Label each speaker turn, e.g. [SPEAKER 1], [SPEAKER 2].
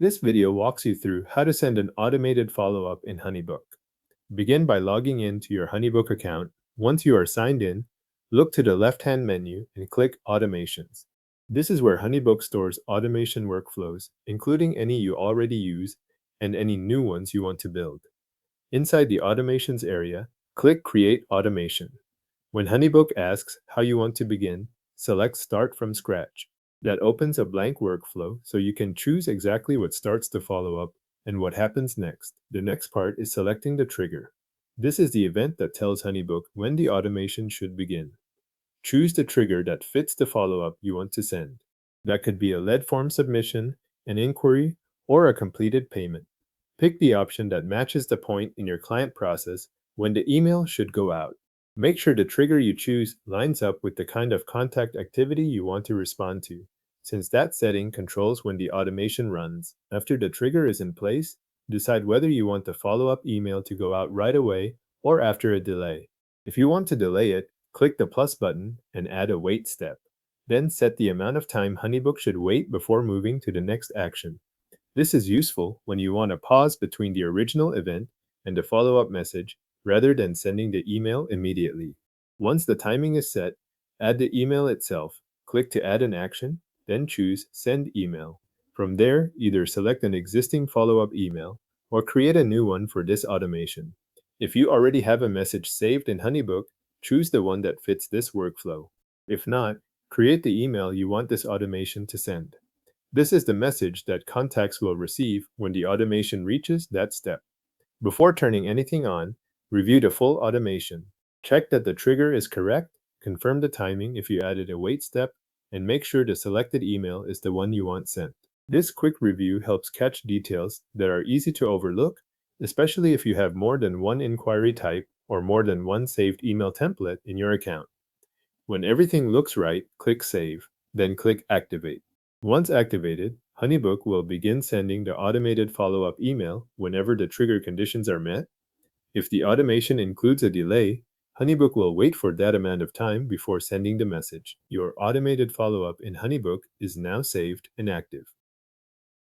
[SPEAKER 1] This video walks you through how to send an automated follow-up in HoneyBook. Begin by logging in to your HoneyBook account. Once you are signed in, look to the left-hand menu and click Automations. This is where HoneyBook stores automation workflows, including any you already use and any new ones you want to build. Inside the Automations area, click Create Automation. When HoneyBook asks how you want to begin, select Start from Scratch. That opens a blank workflow so you can choose exactly what starts the follow-up and what happens next. The next part is selecting the trigger. This is the event that tells HoneyBook when the automation should begin. Choose the trigger that fits the follow-up you want to send. That could be a lead form submission, an inquiry, or a completed payment. Pick the option that matches the point in your client process when the email should go out. Make sure the trigger you choose lines up with the kind of contact activity you want to respond to, since that setting controls when the automation runs. After the trigger is in place, decide whether you want the follow-up email to go out right away or after a delay. If you want to delay it, click the plus button and add a wait step. Then set the amount of time HoneyBook should wait before moving to the next action. This is useful when you want to pause between the original event and the follow-up message rather than sending the email immediately. Once the timing is set, add the email itself. Click to add an action, then choose Send Email. From there, either select an existing follow-up email or create a new one for this automation. If you already have a message saved in HoneyBook, choose the one that fits this workflow. If not, create the email you want this automation to send. This is the message that contacts will receive when the automation reaches that step. Before turning anything on, review the full automation. Check that the trigger is correct, confirm the timing if you added a wait step, and make sure the selected email is the one you want sent. This quick review helps catch details that are easy to overlook, especially if you have more than one inquiry type or more than one saved email template in your account. When everything looks right, click Save, then click Activate. Once activated, HoneyBook will begin sending the automated follow-up email whenever the trigger conditions are met. If the automation includes a delay, HoneyBook will wait for that amount of time before sending the message. Your automated follow-up in HoneyBook is now saved and active.